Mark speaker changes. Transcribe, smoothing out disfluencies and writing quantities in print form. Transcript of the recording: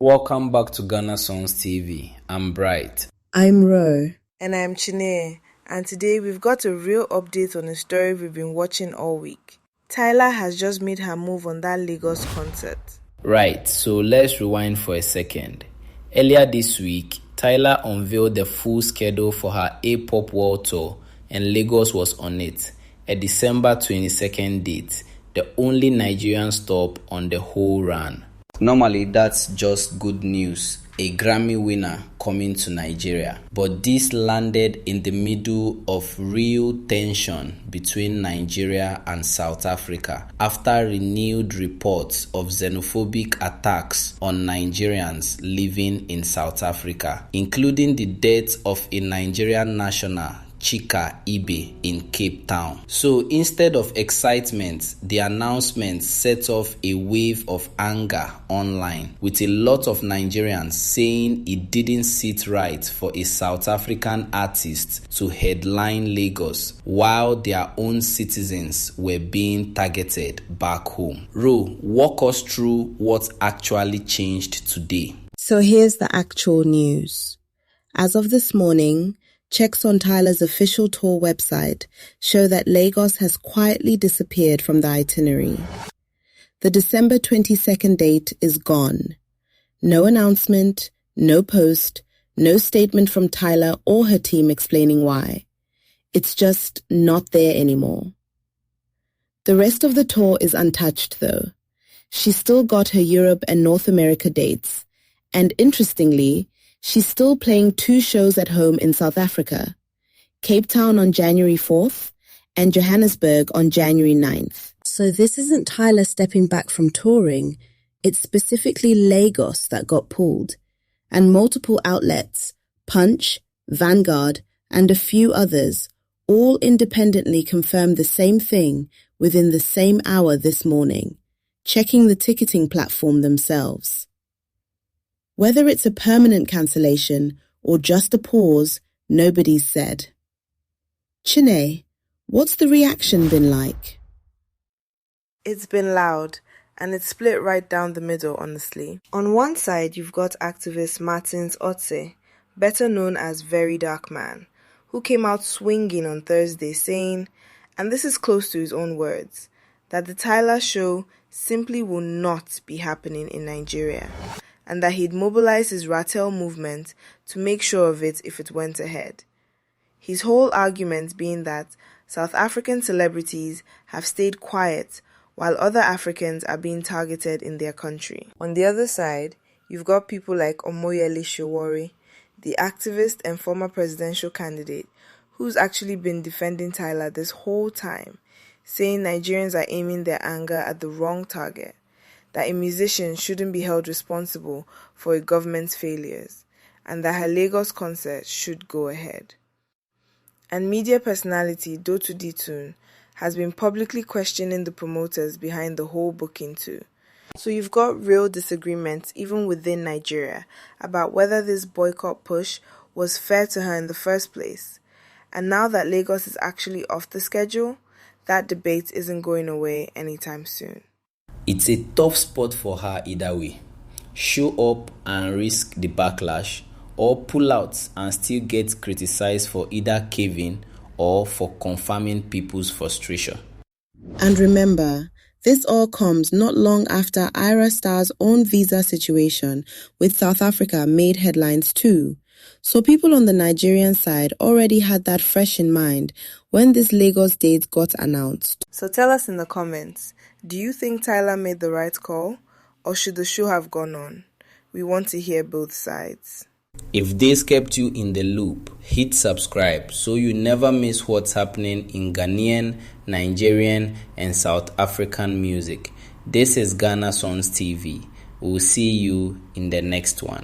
Speaker 1: Welcome back to Ghana Songs TV. I'm Bright.
Speaker 2: I'm Ro.
Speaker 3: And I'm Chine. And today we've got a real update on a story we've been watching all week. Tyla has just made her move on that Lagos concert.
Speaker 1: Right, so let's rewind for a second. Earlier this week, Tyla unveiled the full schedule for her A-pop world tour, and Lagos was on it, a December 22nd date, the only Nigerian stop on the whole run. Normally, that's just good news, a Grammy winner coming to Nigeria. But this landed in the middle of real tension between Nigeria and South Africa after renewed reports of xenophobic attacks on Nigerians living in South Africa, including the death of a Nigerian national, Chika Ibe, in Cape Town. So instead of excitement, the announcement set off a wave of anger online, with a lot of Nigerians saying it didn't sit right for a South African artist to headline Lagos while their own citizens were being targeted back home. Ro, walk us through what actually changed today.
Speaker 2: So here's the actual news. As of this morning, checks on Tyla's official tour website show that Lagos has quietly disappeared from the itinerary. The December 22nd date is gone. No announcement, no post, no statement from Tyla or her team explaining why. It's just not there anymore. The rest of the tour is untouched though. She's still got her Europe and North America dates, and interestingly, she's still playing 2 shows at home in South Africa, Cape Town on January 4th and Johannesburg on January 9th. So this isn't Tyla stepping back from touring, it's specifically Lagos that got pulled, and multiple outlets, Punch, Vanguard, and a few others, all independently confirmed the same thing within the same hour this morning, checking the ticketing platform themselves. Whether it's a permanent cancellation or just a pause, nobody's said. Chine, what's the reaction been like?
Speaker 3: It's been loud, and it's split right down the middle, honestly. On one side, you've got activist Martins Otse, better known as VeryDarkMan, who came out swinging on Thursday saying, and this is close to his own words, that the Tyla show simply will not be happening in Nigeria, and that he'd mobilize his Ratel Movement to make sure of it if it went ahead. His whole argument being that South African celebrities have stayed quiet while other Africans are being targeted in their country. On the other side, you've got people like Omoyele Sowore, the activist and former presidential candidate, who's actually been defending Tyla this whole time, saying Nigerians are aiming their anger at the wrong target, that a musician shouldn't be held responsible for a government's failures, and that her Lagos concert should go ahead. And media personality Dotu Ditun has been publicly questioning the promoters behind the whole booking too. So you've got real disagreements even within Nigeria about whether this boycott push was fair to her in the first place. And now that Lagos is actually off the schedule, that debate isn't going away anytime soon.
Speaker 1: It's a tough spot for her either way. Show up and risk the backlash, or pull out and still get criticized for either caving or for confirming people's frustration.
Speaker 2: And remember, this all comes not long after Ira Star's own visa situation with South Africa made headlines too. So people on the Nigerian side already had that fresh in mind when this Lagos date got announced.
Speaker 3: So tell us in the comments, do you think Tyla made the right call, or should the show have gone on? We want to hear both sides.
Speaker 1: If this kept you in the loop, hit subscribe so you never miss what's happening in Ghanaian, Nigerian, and South African music. This is Ghana Songs TV. We'll see you in the next one.